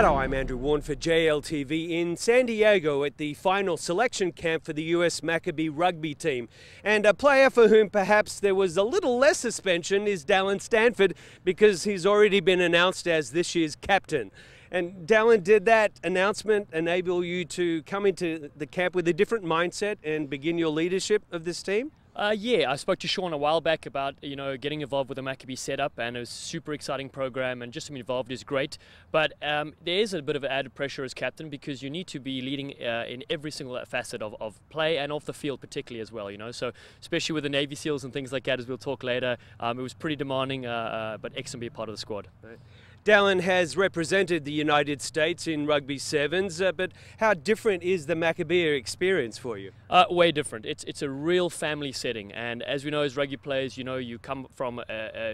Hello, I'm Andrew Warne for JLTV in San Diego at the final selection camp for the US Maccabee rugby team. And a player for whom perhaps there was a little less suspension is Dallen Stanford, because he's already been announced as this year's captain. And Dallen, did that announcement enable you to come into the camp with a different mindset and begin your leadership of this team? Yeah, I spoke to Sean a while back about, getting involved with the Maccabee setup, and it was a super exciting program, and just to be involved is great. But there is a bit of added pressure as captain, because you need to be leading in every single facet of play and off the field particularly as well, So especially with the Navy SEALs and things like that, as we'll talk later, it was pretty demanding, but excellent to be a part of the squad. Right. Dallen has represented the United States in rugby sevens, but how different is the Maccabee Experience for you? Way different. It's a real family setting, and as we know as rugby players, you come from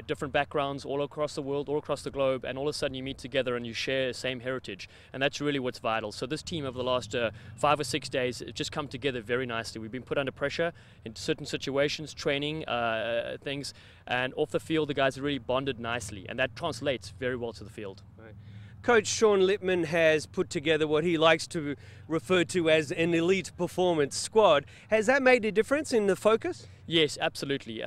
different backgrounds all across the world, all across the globe, and all of a sudden you meet together and you share the same heritage, and that's really what's vital. So this team over the last 5 or 6 days has just come together very nicely. We've been put under pressure in certain situations, training things, and off the field the guys have really bonded nicely, and that translates very well to the field. Right. Coach Sean Lippman has put together what he likes to refer to as an elite performance squad. Has that made a difference in the focus? Yes, absolutely.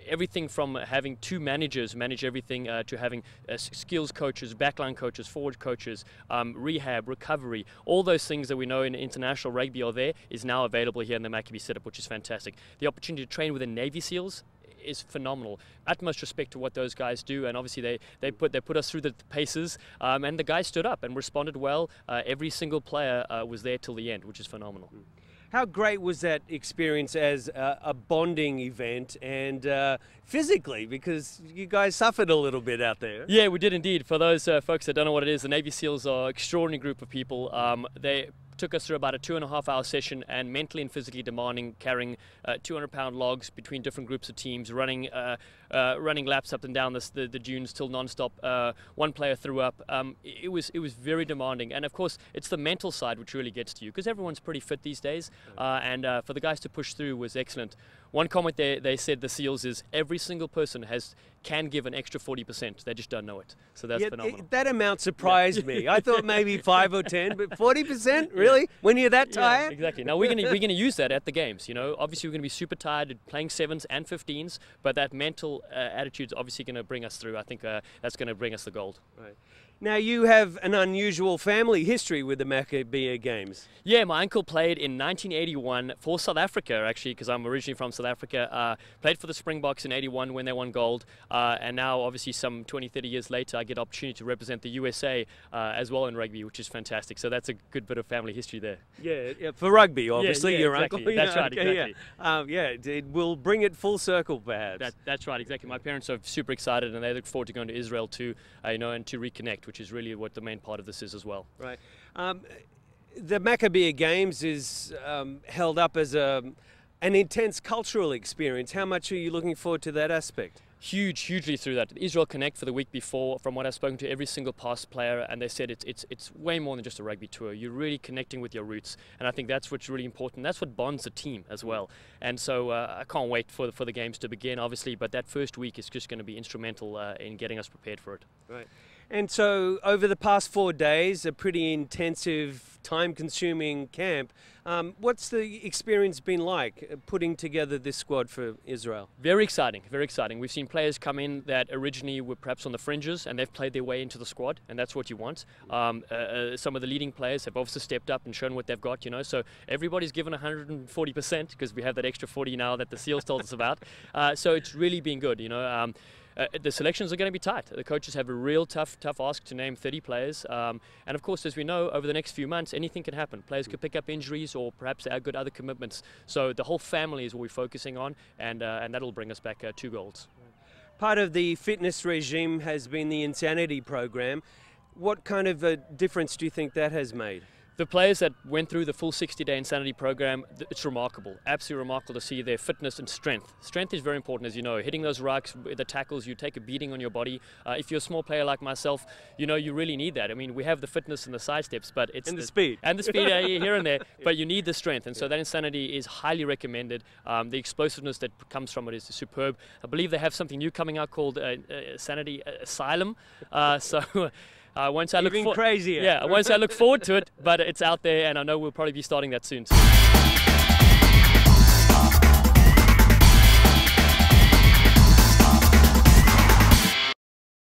Everything from having 2 managers manage everything to having skills coaches, backline coaches, forward coaches, rehab, recovery, all those things that we know in international rugby are there is now available here in the Maccabee setup, which is fantastic. The opportunity to train with the Navy SEALs is phenomenal. Utmost respect to what those guys do, and obviously they put us through the paces, and the guys stood up and responded well. Every single player was there till the end, which is phenomenal. How great was that experience as a bonding event and physically, because you guys suffered a little bit out there? Yeah, we did indeed. For those folks that don't know what it is, the Navy SEALs are an extraordinary group of people. They took us through about a 2.5-hour session, and mentally and physically demanding, carrying 200-pound logs between different groups of teams, running laps up and down the dunes till non-stop. One player threw up. It was very demanding, and of course it's the mental side which really gets to you, because everyone's pretty fit these days, and for the guys to push through was excellent. One comment they said, the SEALs, is every single person can give an extra 40%. They just don't know it. So that's phenomenal. That amount surprised me. I thought maybe 5 or 10, but 40%? Really? When you're that tired? Yeah, exactly. Now we're gonna use that at the games. Obviously we're gonna be super tired playing 7s and 15s, but that mental attitude's obviously gonna bring us through. I think that's gonna bring us the gold. Right. Now, you have an unusual family history with the Maccabee Games. Yeah, my uncle played in 1981 for South Africa, actually, because I'm originally from South Africa. Played for the Springboks in 81 when they won gold. And now, obviously, some 20, 30 years later, I get the opportunity to represent the USA as well in rugby, which is fantastic. So that's a good bit of family history there. Yeah, for rugby, obviously, yeah, your exactly. uncle. That's right, exactly. It will bring it full circle, perhaps. That's right, exactly. My parents are super excited, and they look forward to going to Israel too, and to reconnect, which is really what the main part of this is as well. Right. The Maccabee Games is held up as an intense cultural experience. How much are you looking forward to that aspect? Hugely through that. Israel Connect for the week before, from what I've spoken to every single past player, and they said it's way more than just a rugby tour. You're really connecting with your roots, and I think that's what's really important. That's what bonds the team as well. And so I can't wait for the games to begin, obviously, but that first week is just going to be instrumental in getting us prepared for it. Right. And so over the past 4 days, a pretty intensive, time-consuming camp, what's the experience been like putting together this squad for Israel? Very exciting, very exciting. We've seen players come in that originally were perhaps on the fringes, and they've played their way into the squad, and that's what you want. Some of the leading players have also stepped up and shown what they've got, so everybody's given 140%, because we have that extra 40 now that the SEALs told us about. So it's really been good, the selections are going to be tight. The coaches have a real tough ask to name 30 players. And of course, as we know, over the next few months, anything can happen. Players could pick up injuries, or perhaps they have good other commitments. So the whole family is what we're focusing on, and that'll bring us back 2 golds. Part of the fitness regime has been the Insanity program. What kind of a difference do you think that has made? The players that went through the full 60-day Insanity program, it's remarkable, absolutely remarkable to see their fitness and strength. Strength is very important, as you know. Hitting those rucks, the tackles, you take a beating on your body. If you're a small player like myself, you really need that. I mean, we have the fitness and the side steps, but it's the speed. And the speed here and there, but you need the strength. And so that Insanity is highly recommended. The explosiveness that comes from it is superb. I believe they have something new coming out called Insanity Asylum. I won't say I Even crazier. Yeah, I won't say I look forward to it, but it's out there, and I know we'll probably be starting that soon.